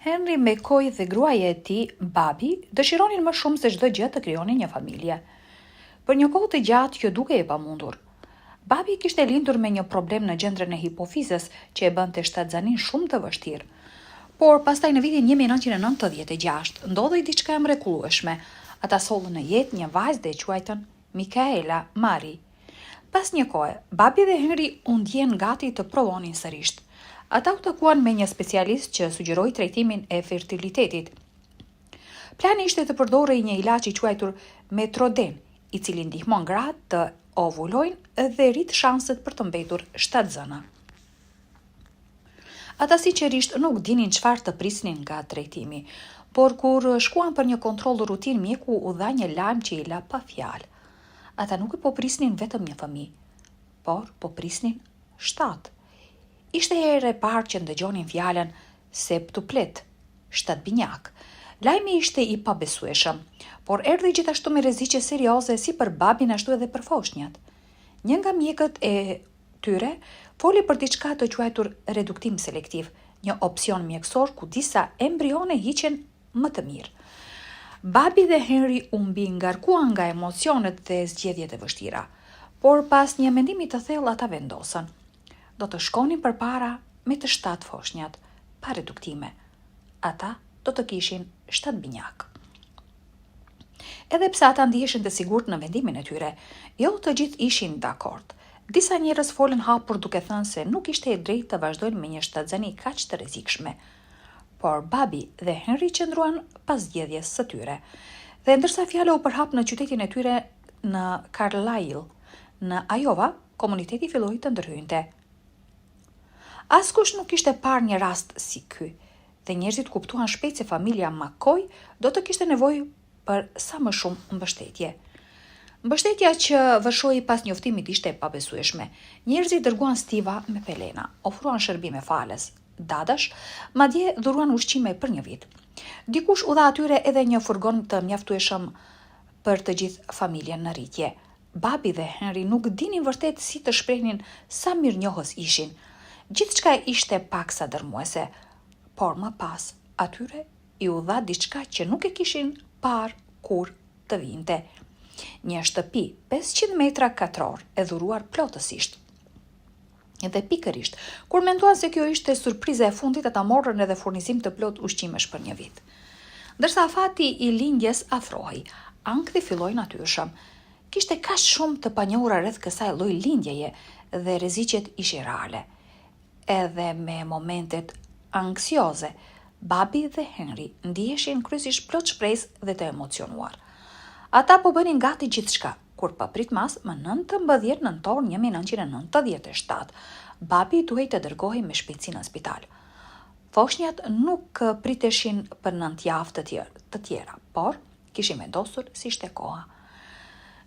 Henry McCoy dhe gruaja e tij, Babi, dëshironin më shumë se çdo gjë të krijonin një familje. Për një kohë të gjatë kjo dukej e pamundur. Babi kishte lindur me një problem në gjendrën e hipofizës që e bënte shtatzanin shumë të vështirë. Por pastaj në vitin 1996 ndodhi diçka e mrekullueshme. Ata sollën në jetë një vajzë dhe e quajtën Michaela Mari. Pas një kohe, Babi dhe Henry u ndjen gati të provonin sërish. Ata u takuan me një specialist që sugjeroi trajtimin e fertilitetit. Plani ishte të përdorej një ilaç i quajtur Metroden, i cili ndihmon gratë të ovulojnë dhe rrit shanset për të mbetur shtatzëna. Ata sinqerisht nuk dinin çfarë të prisnin nga trajtimi, por kur shkuan për një kontroll rutinë mjeku u dha një lajm që i la pa fjalë. Ata nuk po prisnin vetëm një fëmijë, por po prisnin 7. Ishte herë e parë që ndëgjonin fjalën septuplet, 7 binjak. Lajmi ishte i pabesueshëm, por erdhi gjithashtu me rreziqe serioze si për babin ashtu edhe për foshnjat. Një nga mjekët e tyre foli për diçka të quajtur reduktim selektiv, një opsion mjekësor ku disa embrione hiqen më të mirë. Babi dhe Henry u mbi ngarkuan nga emocionet dhe zgjedhjet e vështira, por pas një mendimi të thellë ata vendosën. Do të shkonin përpara me të 7 foshnjat, pa reduktime. Ata do të kishin 7 binjak. Edhe pse ata ndiheshin të sigurt në vendimin e tyre, jo të gjithë ishin dakord. Disa njerëz folën hapur duke thënë se nuk ishte e drejtë të vazhdojnë me një shtatzani kaq të rrezikshme. Por Babi dhe Henry qëndruan pas zgjedhjes së tyre. Dhe ndërsa fjala u përhap në qytetin e tyre në Carlisle, në Iowa, komuniteti filloi të ndërhyjnte. Askush nuk ishte parë një rast si ky, dhe njerëzit kuptuan shpejt se familja McCoy do të kishte nevojë për sa më shumë mbështetje. Mbështetja që vëshoi pas njoftimit ishte e pabesueshme. Njerëzit dërguan stiva me pelena, ofruan shërbime falës, dadash, madje dhuruan ushqime për një vit. Dikush u dha atyre edhe një furgon të mjaftueshëm për të gjithë familjen në rritje. Babi dhe Henry nuk dinin vërtet si të shprehnin sa mirënjohës ishin. Gjithçka ishte paksa dërmuese, por më pas atyre i u dha diçka që nuk e kishin parë kur të vinte. Një shtëpi 500 metra katror e dhuruar plotësisht. Dhe pikërisht, kur menduan se kjo ishte surpriza e fundit, ata morën edhe furnizim të plot ushqimesh për një vit. Ndërsa afati i lindjes afrohej, ankthi filloi natyrshëm. Kishte kaq shumë të panjohura rreth kësaj lloj lindjeje dhe rreziqet ishin reale. Edhe me momentet anksioze, Babi dhe Henry ndiheshin kryesisht plot shpresë dhe të emocionuar. Ata po bënin gati gjithçka, kur pa pritmas më 19 nëntor 1997, Babi duhej të dërgohej me shpejtësi në spital. Foshnjat nuk priteshin për 9 javë të tjera, por kishin vendosur si ishte koha.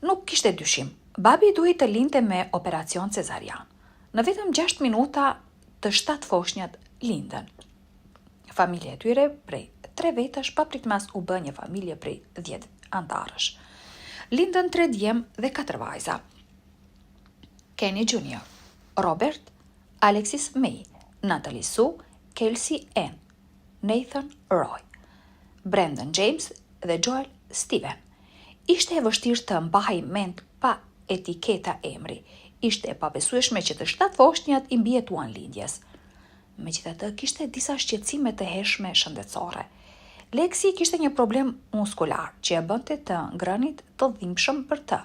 Nuk kishte dyshim, Babi duhej të lindte me operacion cezarian. Në vetëm 6 minuta të 7 foshnjat lindën. Familja e tyre prej 3 vetash pa pritmas u bë një familje prej 10 antarësh. Lindën 3 djem dhe 4 vajza. Kenny Jr., Robert, Alexis May, Natalie Sue, Kelsey Ann, Nathan Roy, Brandon James dhe Joel Steven. Ishte e vështirë të mbahej mend pa etiketa emri. Ishte e pabesueshme që të 7 foshnjat i mbijetuan lindjes. Megjithatë, kishte disa shqetësime të hershme shëndetësore. Lexi kishte një problem muskular që e bënte të ngrënit të dhimbshëm për të,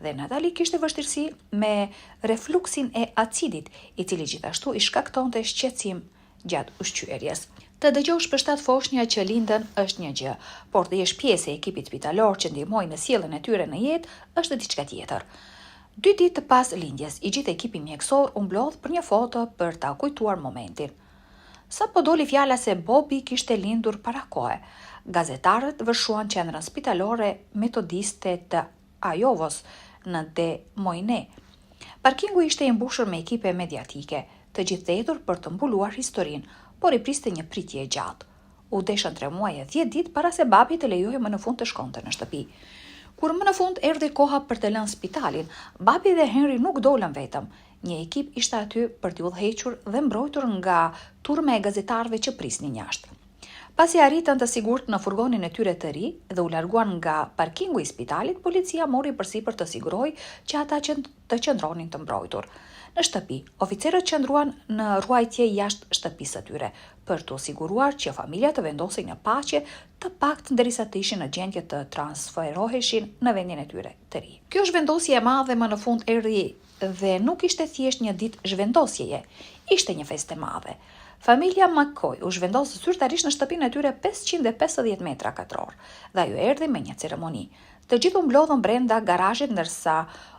dhe Natalie kishte vështirësi me refluksin e acidit, i cili gjithashtu i shkaktonte shqetësim gjatë ushqyerjes. Të dëgjosh për 7 foshnja që lindën është një gjë, por të jesh pjesë e ekipit spitalor që ndihmoi në sjelljen e tyre në jetë është diçka tjetër. 2 ditë pas lindjes, i gjithë ekipi mjekësor u mblodh për një foto për ta kujtuar momentin. Sa po doli fjala se Bobby kishte lindur para kohe, gazetarët vërshuan qendrën spitalore metodiste të Iowos në Des Moines. Parkingu ishte i mbushur me ekipe mediatike, të gjithë thethur për të mbuluar historinë, por i priste një pritje e gjatë. U deshën 3 muaj e 10 ditë para se Babi të lejohej më në fund të shkonte në shtëpi. Kur më në fund erdhi koha për të lënë spitalin, Babi dhe Henry nuk dolën vetëm. Një ekip ishte aty për t'i udhëhequr dhe mbrojtur nga turma e gazetarëve që prisnin jashtë. Pasi arritën të sigurt në furgonin e tyre të ri dhe u larguan nga parkingu i spitalit, policia mori përsipër të sigurojë që ata të qëndronin të mbrojtur. Në shtëpi, oficerët qëndruan në ruajtje jashtë shtëpisë së tyre për të siguruar që familja të vendosin në paqe të paktën derisa të ishin në gjendje të transferoheshin në vendin e tyre të ri. Kjo zhvendosje e madhe më në fund erdhi dhe nuk ishte thjesht një ditë zhvendosjeje, ishte një festë e madhe. Familja McCoy u zhvendosë zyrtarisht në shtëpinë e tyre 550 metra katror dhe ajo erdhi me një ceremoni. Të gjithë u mblodhën brenda garazhit ndërsa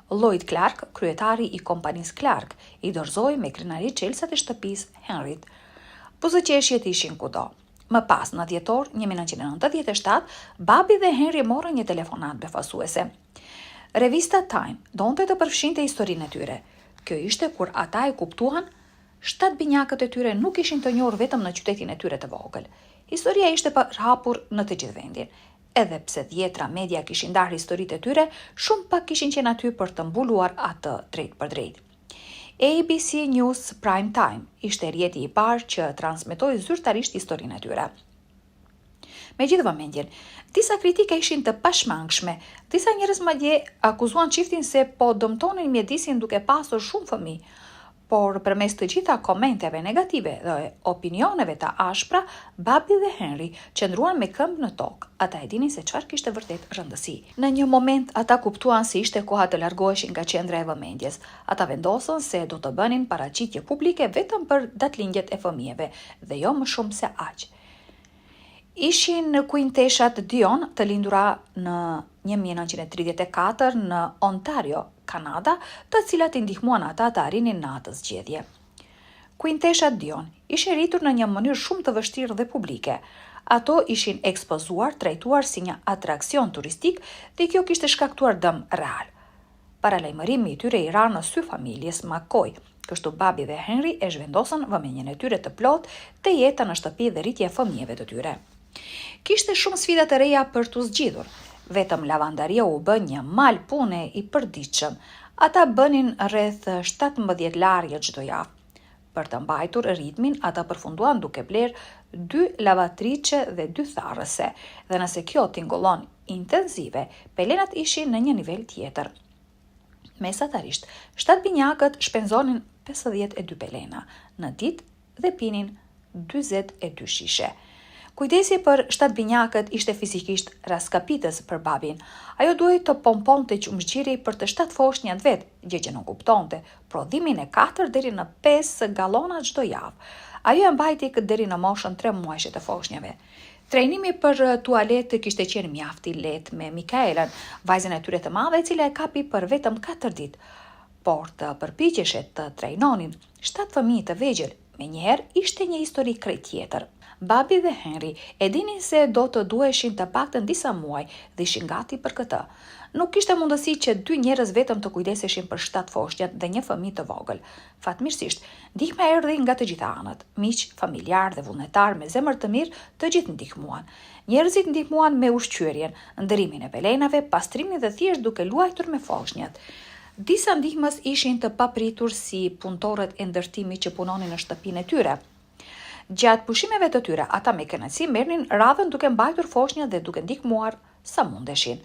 Lloyd Clark, kryetari i kompanisë Clark, i dorëzoi me krenari çelësat e shtëpisë Henryt. Buzëqeshjet ishin kudo. Më pas, në dhjetor 1997, babi dhe Henry morën një telefonat befasuese. Revista Time donte të përfshinte historinë e tyre. Kjo ishte kur ata e kuptuan 7 binjakët e tyre nuk ishin të njohur vetëm në qytetin e tyre të vogël. Historia ishte përhapur në të gjithë vendin. Edhe pse dhjetra media kishin ndarë historitë e tyre, shumë pak kishin qenë aty për të mbuluar atë drejt për drejt. ABC News Prime Time ishte rrjeti i parë që transmetoi zyrtarisht historinë e tyre. Me gjithë vëmendjen, disa kritike ishin të pashmangshme, disa njerëz madje akuzuan çiftin se po dëmtonin mjedisin duke pasur shumë fëmijë. Por përmes të gjitha komenteve negative dhe opinioneve të ashpra, babi dhe Henry qëndruan me këmbë në tokë. Ata e dinin se çfarë kishte vërtet rëndësi. Në një moment ata kuptuan se ishte koha të largoheshin nga qendra e vëmendjes. Ata vendosën se do të bënin paraqitje publike vetëm për datëlindjet e fëmijëve dhe jo më shumë se aq. Ishin kuinteshat Dion, të lindura në 1934 në Ontario, Kanada, të cilat i ndihmuan ata të arrinin në atë zgjedhje. Kuinteshat Dion ishin rritur në një mënyrë shumë të vështirë dhe publike. Ato ishin ekspozuar, trajtuar si një atraksion turistik dhe kjo kishte shkaktuar dëm real. Paralajmërimi i tyre i ra në sy familjes McCoy, kështu babi dhe Henry e zhvendosën vëmendjen e tyre të plot te jeta në shtëpi dhe rritja e fëmijëve të tyre. Kishte shumë sfida të reja për t'u zgjidhur. Vetëm lavandaria u bë një mal pune i përditshëm. Ata bënin rreth 17 larje çdo javë. Për të mbajtur ritmin, ata përfunduan duke bler 2 lavatriçe dhe 2 tharrëse, dhe nëse kjo tingëllon intensive, pelenat ishin në një nivel tjetër. Mesatarisht, 7 binjakët shpenzonin 52 pelena në ditë dhe pinin 42 shishe. Kujdesi për 7 binjakët ishte fizikisht raskapitës për babin. Ajo duhej të pomponte qumshgjiri për të 7 foshnjat vet, gjë që nuk kuptonte, prodhimin e 4 deri në 5 gallona çdo javë. Ajo e mbajti deri në moshën 3 muajshe të foshnjave. Trajnimi për tualet kishte qenë mjaft i lehtë me Mikaelën, vajzën e tyre të madhe e cila e kapi për vetëm 4 ditë. Por të përpiqeshe të trajnonin 7 fëmijë të vegjël, menjëherë ishte një histori krejt tjetër. Babi dhe Henry e dinin se do të duheshin të paktën disa muaj dhe ishin gati për këtë. Nuk kishte mundësi që 2 njerëz vetëm të kujdeseshin për 7 foshnjat dhe një fëmijë të vogël. Fatmirësisht, ndihma erdhi nga të gjitha anët. Miq, familjar dhe vullnetar me zemër të mirë, të gjithë ndihmuan. Njerëzit ndihmuan me ushqyerjen, ndërimin e pelenave, pastrimin dhe thjesht duke luajtur me foshnjat. Disa ndihmës ishin të papritur si punëtorët e ndërtimit që punonin në shtëpinë e tyre. Gjatë pushimeve të tyre, ata me kënaqësi merrnin radhën duke mbajtur foshnjat dhe duke ndihmuar sa mundeshin.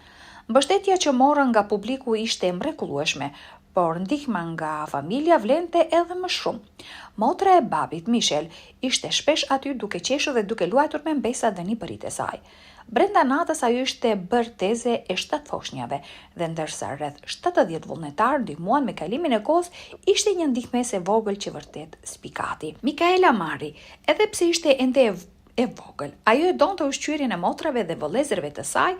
Mbështetja që morën nga publiku ishte mrekullueshme, por ndihma nga familja vlente edhe më shumë. Motra e babit, Michelle, ishte shpesh aty duke qeshur dhe duke luajtur me mbesat dhe nipëritë e saj. Brenda natës ajo ishte bërë teze e 7 foshnjave dhe ndërsa rreth 70 vullnetar ndihmuan me kalimin e kohës, ishte një ndihmës e vogël që vërtet spikati. Mikaela Mari, edhe pse ishte ende e vogël, ajo e donte ushqyerjen e motrave dhe vëllezërve të saj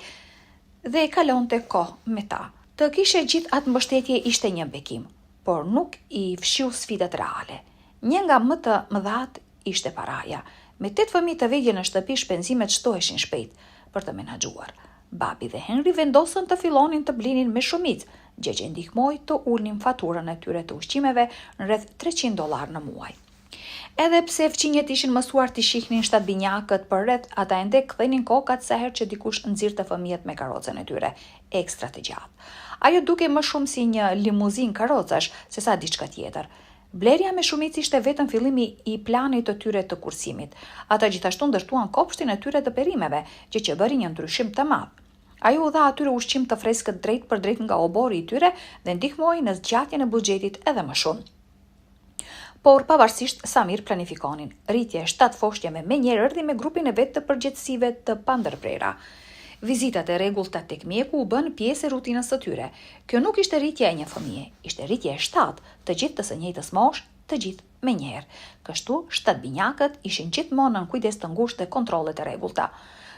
dhe e kalonte kohë me ta. Të kishe gjithë atë mbështetje ishte një bekim, por nuk i fshiu sfidat reale. Një nga më të mëdhat ishte paraja. Me 8 fëmijë të vegjël në shtëpi shpenzimet shtoheshin shpejt për të menaxhuar. Babi dhe Henry vendosën të fillonin të blinin me shumicë, gjë që ndihmoi të ulnin faturën e tyre të ushqimeve në rreth $300 në muaj. Edhe pse fqinjet ishin mësuar të shihnin 7 binjakët për rreth, ata ende kthenin kokat sa herë që dikush nxirrte fëmijët me karrocën e tyre, ekstra të gjatë. Ajo dukej më shumë si një limuzin karrocash sesa diçka tjetër. Blerja me shumicë ishte vetëm fillimi i planit të tyre të kursimit. Ata gjithashtu ndërtuan kopshtin e tyre të perimeve, që bëri një ndryshim të madh. Ajo u dha atyre ushqim të freskët drejt për drejt nga obori i tyre dhe ndihmoi në zgjatjen e buxhetit edhe më shumë. Por pavarësisht sa mirë planifikonin, rritja e 7 foshtje me menjëherë erdhi me grupin e vet të përgjegjësive të pandërprera. Vizitat e rregullta tek mjeku u bën pjesë e rutinës së tyre. Kjo nuk ishte rritja e një fëmie, ishte rritja e 7, të gjithë të së njëjtës moshë, të gjithë menjëherë. Kështu 7 binjakët ishin gjithmonë në kujdes të ngushtë të kontrollet e rregullta.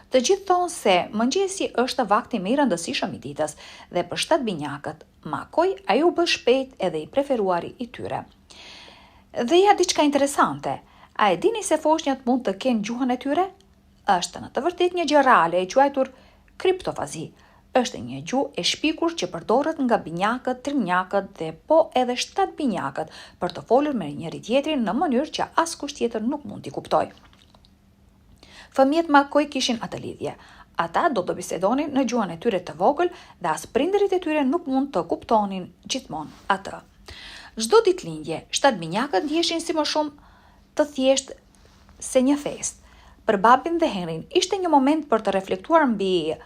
Të gjithë thonë se mëngjesi është vakti më i rëndësishëm i ditës dhe për 7 binjakët, Makoj ai u bë shpejt edhe i preferuari i tyre. Dhe ja diçka interesante, a e dini se foshnjat mund të kenë gjuhën e tyre? Është në të vërtetë një gjë reale e quajtur kriptofazi. Është një gjuhë e shpikur që përdoret nga binjakët, trinjakët dhe po edhe 7 binjakët për të folur me njëri tjetrin në mënyrë që askush tjetër nuk mund t'i kuptojë. Fëmijët Makoj kishin atë lidhje. Ata do të bisedonin në gjuhën e tyre të vogël dhe as prindërit e tyre nuk mund të kuptonin gjithmonë atë. Çdo ditëlindje, 7 binjakët ndjeshin si më shumë të thjesht se një festë. Për babin dhe Henrin ishte një moment për të reflektuar mbi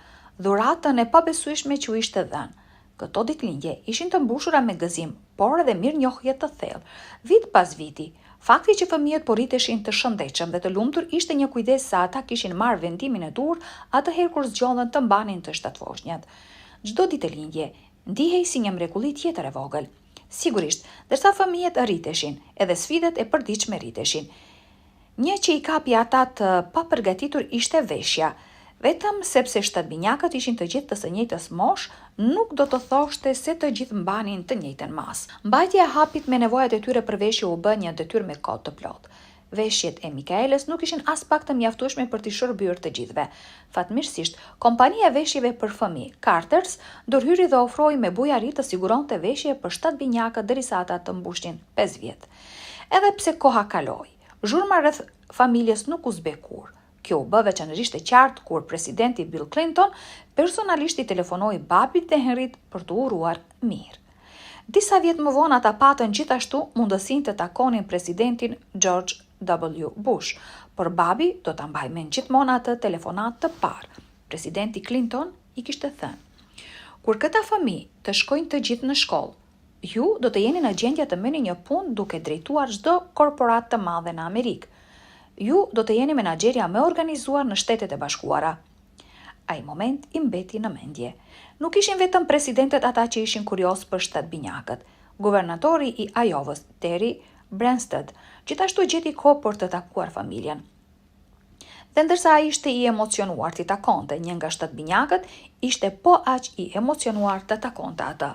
dhuratën e pabesueshme që u ishte dhënë. Këto ditëlindje ishin të mbushura me gëzim, por edhe mirënjohje të thellë, vit pas viti. Fakti që fëmijët po rriteshin të shëndetshëm dhe të lumtur ishte një kujdes sa ata kishin marrë vendimin e dur atëherë kur zgjodhen të mbanin të 7 foshnjat. Çdo ditëlindje ndihej si një mrekulli tjetër e vogël. Sigurisht, dërsa fëmijët rriteshin, edhe sfidat e përditshme rriteshin. Një që i kapi ata të papërgatitur ishte veshja. Vetëm sepse 7 binjakët ishin të gjithë të së njëjtës moshë, nuk do të thoshte se të gjithë mbanin të njëjtën masë. Mbajtja e hapit me nevojat e tyre për veshje u bë një detyrë me kohë të plotë. Veshjet e Mikaelës nuk ishin as pak të mjaftueshme për t'i shërbyer të gjithëve. Fatmirësisht, kompania e veshjeve për fëmijë, Carters, ndërhyri dhe ofroi me bujari të siguronte veshje për 7 binjakët derisa ata të mbushnin 5 vjet. Edhe pse koha kaloi, zhurma rreth familjes nuk u zbe kurrë. Kjo u bë veçanërisht e qartë kur presidenti Bill Clinton personalisht i telefonoi babit dhe Henrit për të uruar mirë. Disa vjet më vonë ata patën gjithashtu mundësinë të takonin presidentin George W. Bush, por babi do ta mbaj mend gjithmonë atë telefonat të parë. Presidenti Clinton i kishte thënë: "Kur këta fëmijë të shkojnë të gjithë në shkollë, ju do të jeni në gjendje të merrni një punë duke drejtuar çdo korporat të madhe në Amerikë. Ju do të jeni menaxherja më organizuar në Shtetet e Bashkuara." Ai moment i mbeti në mendje. Nuk ishin vetëm presidentet ata që ishin kurioz për 7 binjakët. Guvernatori i Iovës, Terry Branstad, gjithashtu gjeti kohë për të takuar familjen. Dhe ndërsa ai ishte i emocionuar të takonte një nga 7 binjakët, ishte po aq i emocionuar të takonte atë.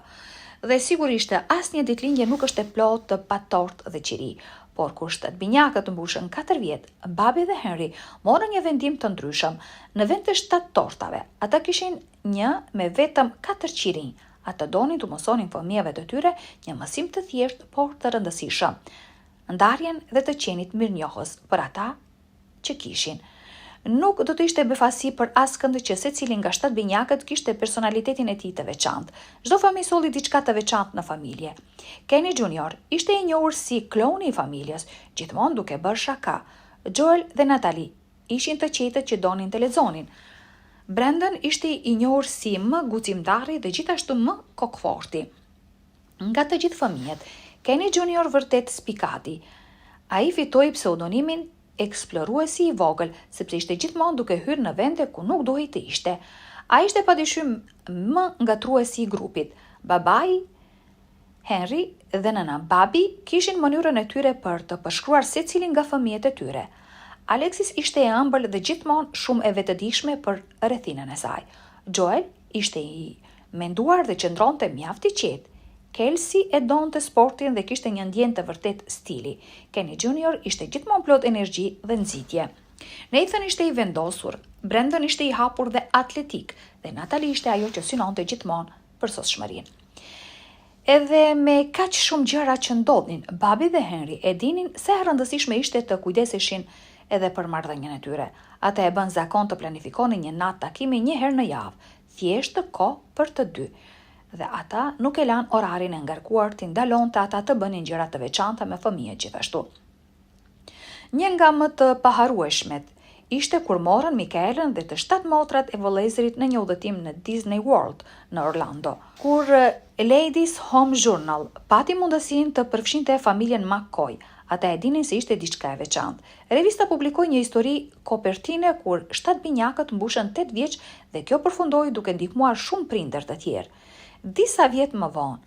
Dhe sigurisht asnjë ditëlindje nuk është e plotë të patortë dhe qiri, por kur 7 binjakët mbushën 4 vjet, babi dhe Henry morën një vendim të ndryshëm. Në vend të 7 tortave, ata kishin një me vetëm 4 qirinj. Ata donin të mësonin fëmijëve të tyre një mësim të thjeshtë por të rëndësishëm, ndarjen dhe të qenit mirënjohës për ata që kishin. Nuk do të ishte befasi për askënd që secili nga 7 binjakët kishte personalitetin e tij të veçantë. Çdo fëmijë solli diçka të veçantë në familje. Kenny Jr. ishte i njohur si kloni i familjes, gjithmonë duke bërë shaka. Joel dhe Natalie ishin të qetët që donin të lexonin. Brandon ishte i njohur si më guximtari dhe gjithashtu më kokforti. Nga të gjithë fëmijët, Kenny Jr. vërtet spikati. Ai fitoi pseudonimin eksploruesi i vogël, sepse ishte gjithmonë duke hyrë në vende ku nuk duhej të ishte. Ai ishte padyshim më ngatruesi i grupit. Babai Henry dhe nëna Babi kishin mënyrën e tyre për të përshkruar secilin nga fëmijët e tyre. Alexis ishte e ëmbël dhe gjithmonë shumë e vetëdijshme për rrethinën e saj. Joel ishte i menduar dhe qëndronte mjaft i qetë. Kelsey e donte sportin dhe kishte një ndjenjë të vërtet stili. Kenny Jr. ishte gjithmonë plot energji dhe nxitje. Nathan ishte i vendosur, Brandon ishte i hapur dhe atletik, dhe Natalie ishte ajo që synonte gjithmonë për sosshmërinë. Edhe me kaq shumë gjëra që ndodhin, babi dhe Henry e dinin se e rëndësishme ishte të kujdeseshin edhe për marrëdhënien e tyre. Ata e bën zakon të planifikonin një natë takimi një herë në javë, thjesht kohë për të dy. dhe ata nuk e lanë orarin e ngarkuar t'i ndalonte ata të bënin gjëra të veçanta me fëmijët gjithashtu. Një nga më të paharueshmet ishte kur morën Mikaelën dhe të 7 motrat e vëllezërit në një udhëtim në Disney World në Orlando, kur Ladies Home Journal pati mundësinë të përfshinte familjen McCoy. Ata e dinin se ishte diçka e veçantë. Revista publikoi një histori kopertine kur 7 binjakët mbushën 8 vjeç dhe kjo përfundoi duke ndihmuar shumë prindër të tjerë. Disa vjet më vonë,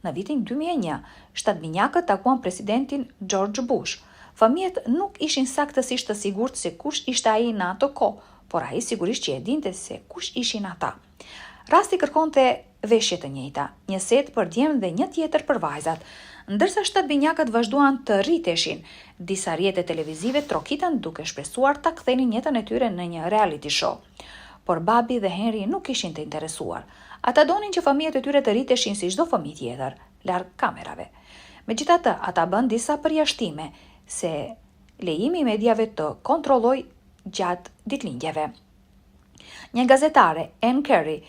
në vitin 2001, 7 binjakët takuan presidentin George Bush. Fëmijët nuk ishin saktësisht të sigurt se kush ishte ai në ato kohë, por ai sigurisht që e dinte se kush ishin ata. Rasti kërkonte veshje të njëjta, një set për djemt dhe një tjetër për vajzat. Ndërsa 7 binjakët vazhduan të rriteshin, disa rrjete televizive trokitën duke shpresuar ta kthenin jetën e tyre në një reality show. Por Babi dhe Henry nuk ishin të interesuar. Ata donin që fëmijët e tyre të rriteshin si çdo fëmijë tjetër, larg kamerave. Megjithatë, ata bën disa përjashtime se lejimi i mediave të kontrolloj gjatë ditëlindjeve. Një gazetare, Ann Curry,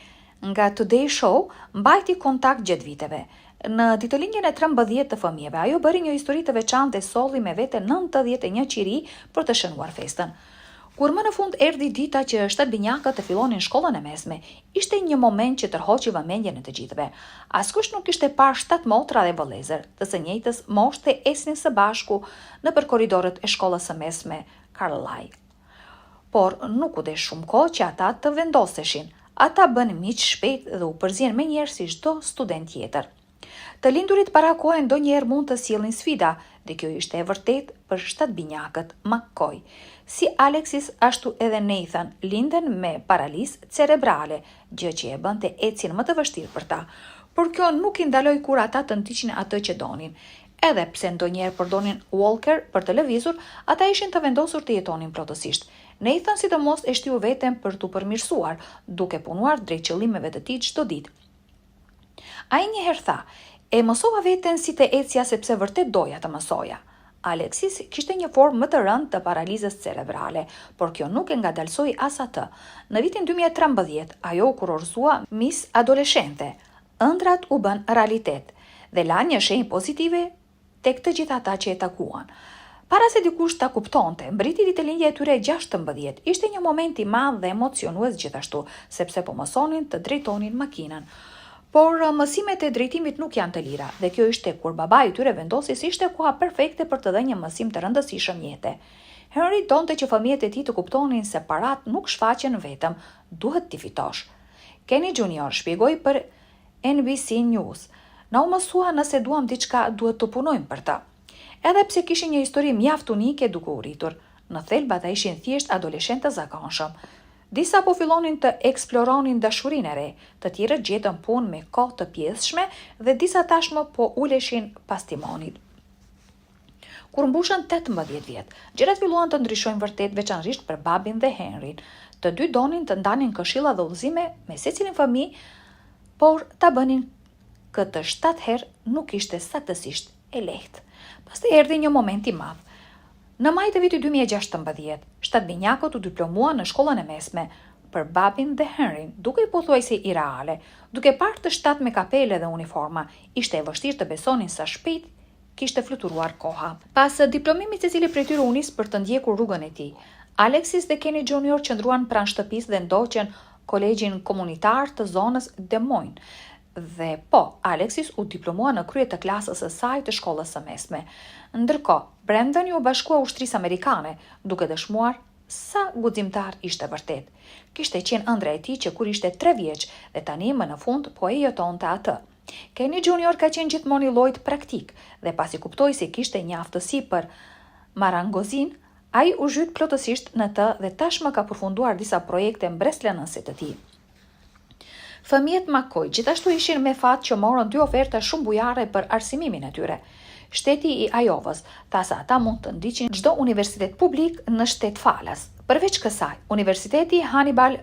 nga Today Show, mbajti kontakt gjatë viteve. Në ditëlindjen e 13 të fëmijëve, ajo bëri një histori të veçantë dhe solli me vete 91 qiri për të shënuar festën. Kur më në fund erdhi dita që 7 binjakët të fillonin shkollën e mesme, ishte një moment që tërhoqi vëmendjen e të gjithëve. Askush nuk ishte parë 7 motra dhe vëllezër, të së njëjtës moshë esnin së bashku nëpër korridorët e shkollës së mesme Carlisle. Por nuk u desh shumë kohë që ata të vendoseshin. Ata bën miq shpejt dhe u përzien menjëherë si çdo student tjetër. Të lindurit para kohë ndonjëherë mund të sjellin sfida, dhe kjo ishte e vërtet për 7 binjakët McCoy. Si Alexis, ashtu edhe Nathan linden me paralizë cerebrale, gjë që e bënte ecjen më të vështirë për ta. Por kjo nuk i ndaloi kur ata të ndiqnin atë që donin. Edhe pse ndonjëherë përdonin walker për të lëvizur, ata ishin të vendosur të jetonin plotësisht. Nathan sidomos e shtiu veten për t'u përmirësuar, duke punuar drejt qëllimeve të tij çdo ditë. Ai njëherë tha: "E mësova veten si të ecja sepse vërtet doja të mësoja." Alexis kishte një formë më të rëndë të paralizës cerebrale, por kjo nuk e ngadalsoi as atë. Në vitin 2013, ajo u kurorësua Miss Adoleshente. Ëndrat u bën realitet dhe la një shenjë pozitive tek të gjithë ata që e takuan. Para se dikush ta kuptonte, mbriti ditëlindja e tyre 16. Ishte një moment i madh dhe emocionues gjithashtu, sepse po mësonin të drejtonin makinën. Por mësimet e drejtimit nuk janë të lira, dhe kjo ishte kur babai i tyre vendosi se ishte koha perfekte për të dhënë një mësim të rëndësishëm jete. Henry donte që fëmijët e tij të kuptonin se parat nuk shfaqen vetëm, duhet t'i fitosh. Kenny Jr. shpjegoi për NBC News: "Na u mësua nëse duam diçka, duhet të punojmë për ta." Edhe pse kishin një histori mjaft unike duke u rritur, në thelb ata ishin thjesht adoleshentë të zakonshëm. Disa po fillonin të eksploronin dashurinë e re, të tjerët gjetën punë me kohë të pjesshme dhe disa tashmë po uleshin pas timonit. Kur mbushën 18 vjet, gjërat filluan të ndryshojnë vërtet, veçanërisht për Babin dhe Henryn. Të dy donin të ndanin këshilla dhe udhëzime me secilin fëmijë, por ta bënin këtë 7 herë nuk ishte saktësisht e lehtë. Pastaj erdhi një moment i madh. Në maj të vitit 2016, 7 binjakët u diplomuan në shkollën e mesme. Për Babin dhe Henryn, duke i pothuajse ireale, duke parë të 7 me kapele dhe uniforma, ishte e vështirë të besonin sa shpejt kishte fluturuar koha. Pas diplomimit secili prej tyre u nis për të ndjekur rrugën e tij. Alexis dhe Kenny Jr. qëndruan pranë shtëpisë dhe ndoqën kolegjin komunitar të zonës Des Moines. Dhe po, Alexis u diplomua në krye të klasës së saj të shkollës së mesme. Ndërkohë, Brandon u bashkua ushtrisë amerikane, duke dëshmuar sa guximtar ishte vërtet. Kishte qenë ëndra e tij që kur ishte 3 vjeç dhe tani më në fund po e jetonte atë. Kenny Jr. ka qenë gjithmonë i llojit praktik dhe pasi kuptoi se kishte një aftësi për marangozin, ai u zhyt plotësisht në të dhe tashmë ka përfunduar disa projekte mbreslënëse të tij. Fëmijët McCoy gjithashtu ishin me fat që morën 2 oferta shumë bujare për arsimimin e tyre. Shteti i Iovës tha se ata mund të ndiqin çdo universitet publik në shtet falas. Përveç kësaj, Universiteti Hannibal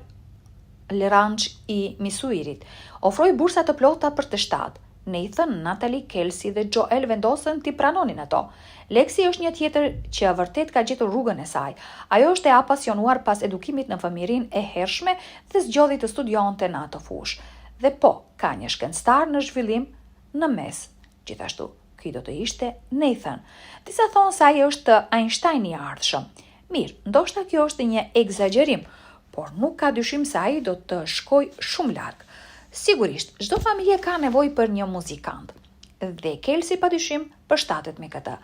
Ranch i Missourit ofroi bursa të plota për të 7. Nathan, Natalie, Kelsey dhe Joel vendosën t'i pranonin ato. Lexi është një tjetër që vërtet ka gjetur rrugën e saj. Ajo është e apasionuar pas edukimit në fëmijërinë e hershme dhe zgjodhi të studionte në atë fushë. Dhe po, ka një shkencëtar në zhvillim në mes. Gjithashtu, ky do të ishte Nathan. Disa thonë se ai është Einstein i ardhshëm. Mirë, ndoshta kjo është një egzagerim, por nuk ka dyshim se ai do të shkojë shumë larg. Sigurisht, çdo familje ka nevojë për një muzikant. Dhe Kelsey padyshim përshtatet me këtë.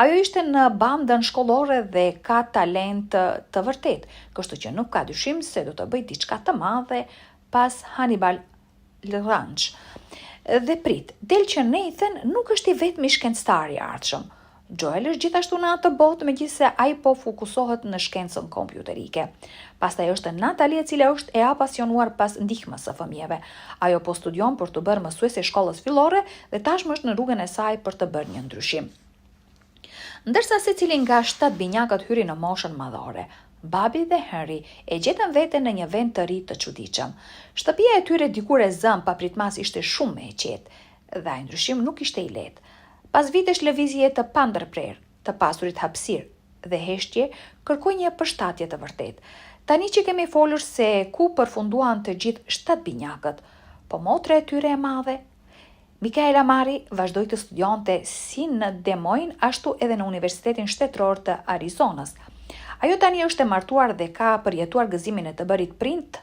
Ajo ishte në bandën shkollore dhe ka talent të vërtet, kështu që nuk ka dyshim se do të bëjë diçka të madhe pas Hannibal Lecter. Dhe prit, del që Nathan nuk është i vetmi shkencëtar i ardhshëm. Joel është gjithashtu në atë botë, megjithëse ai po fokusohet në shkencën kompjuterike. Pastaj është Natalie, e cila është e apasionuar pas ndihmës së fëmijëve. Ajo po studion për të bërë mësuese shkollës fillore dhe tashmë është në rrugën e saj për të bërë një ndryshim. Ndërsa secili nga 7 binjakët hyri në moshën madhore, Bobby dhe Henry e gjetën veten në një vend të ri të çuditshëm. Shtëpia e tyre dikur e zëm papritmas ishte shumë me e qetë, dhe ai ndryshim nuk ishte i lehtë. Pas vitesh lëvizje të pandërprer, të pasurit hapësirë dhe heshtje, kërkoi një përshtatje të vërtet. Tani që kemi folur se ku përfunduan të gjithë 7 binjakët, po motra e tyre e madhe, Michaela Mari vazhdoi të studionte si në Des Moines, ashtu edhe në Universitetin Shtetëror të Arizonës. Ajo tani është e martuar dhe ka përjetuar gëzimin e të bërit print.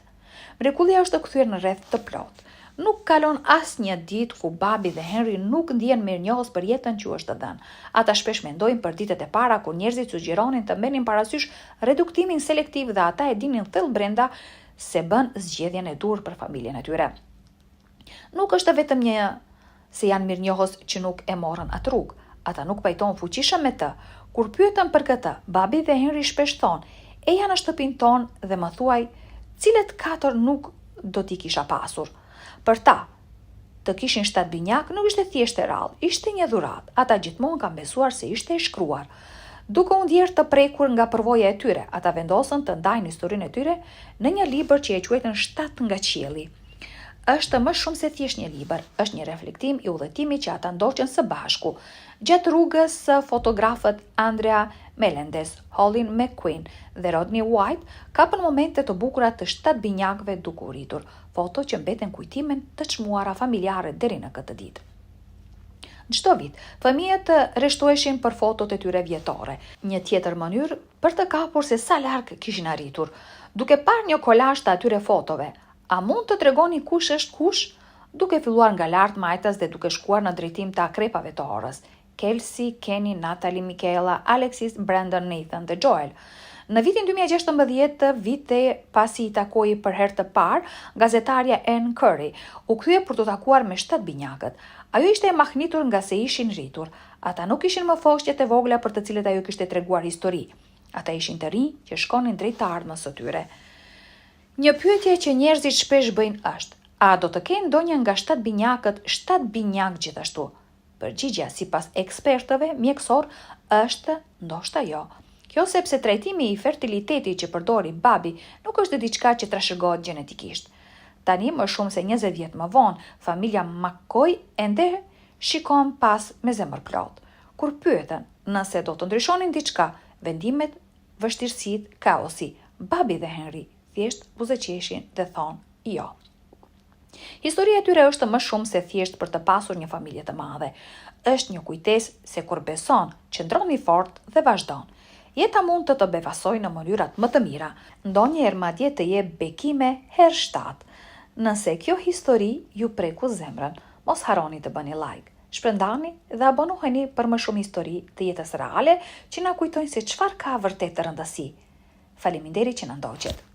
Mrekullia është të kthyer në rreth të plot. Nuk kalon asnjë ditë ku Bobby dhe Henry nuk ndjen mirënjohës për jetën që u është dhënë. Ata shpesh mendojnë për ditët e para kur njerëzit sugjeronin të merrnin parasysh reduktimin selektiv dhe ata e dinin thellë brenda se bën zgjedhjen e dur për familjen e tyre. Nuk është vetëm një se janë mirënjohës që nuk e morën atë rrugë. Ata nuk pajtohen fuqishëm me të. Kur pyetën për këtë, Bobby dhe Henry shpesh thonë: "Eja në shtëpinë tonë dhe më thuaj cilet 4 nuk do t'i kisha pasur." Për ta, të kishin 7 binjak nuk ishte thjesht e rrallë, ishte një dhuratë. Ata gjithmonë kanë besuar se ishte e shkruar. Duke u ndjerë të prekur nga përvoja e tyre, ata vendosën të ndajnë historinë e tyre në një libër që e quajtën 7 nga qielli. Është më shumë se thjesht një libër, është një reflektim i udhëtimit që ata ndoqën së bashku. Gjatë rrugës, fotografët Andrea Melendez, Colin McQueen dhe Rodney White kapën momente të bukura të 7 binjakëve duke u rritur, foto që mbeten kujtimen të çmuara familjare deri në këtë ditë. Çdo vit, fëmijët rreshtoheshin për fotot e tyre vjetore, një tjetër mënyrë për të kapur se sa larg kishin arritur. Duke parë një kolazh të atyre fotove, a mund të tregoni kush është kush? Duke filluar nga lart majtas dhe duke shkuar në drejtim të akrepave të orës. Kelsey, Kenny, Natalie, Michaela, Alexis, Brandon, Nathan dhe Joel. Në vitin 2016, vite pasi I takoi për herë të parë, gazetarja Ann Curry u kthye për të takuar me 7 binjakët. Ajo ishte e mahnitur nga se ishin rritur. Ata nuk ishin më foshtjet e vogla për të cilët ajo kishte treguar histori. Ata ishin të rinj që shkonin drejt të ardhmës së tyre. Një pyetje që njerëzit shpesh bëjnë është: a do të kenë ndonjë nga 7 binjakët 7 binjak gjithashtu? Përgjigjja sipas ekspertëve mjekësor është ndoshta jo. Kjo sepse trajtimi I fertilitetit që përdori Bobby nuk është diçka që trashëgohet gjenetikisht. Tani më shumë se 20 vjet më vonë, familja McCoy ende shikon pas me zemër plot. Kur pyeten nëse do të ndryshonin diçka, vendimet, vështirësitë, kaosi, Bobby dhe Henry thjesht buzëqeshin dhe thonë jo. Historia e tyre është më shumë se thjesht për të pasur një familje të madhe. Është një kujtesë se kur beson, qëndron I fort dhe vazhdon. Jeta mund të befasojë në mënyrat më të mira, ndonjëherë madje të jep bekime herë 7. Nëse kjo histori ju preku zemrën, mos harroni të bëni like, shpërndani dhe abonoheni për më shumë histori të jetës reale që na kujtojnë se çfarë ka vërtet të rëndësi. Faleminderit që na ndoqët.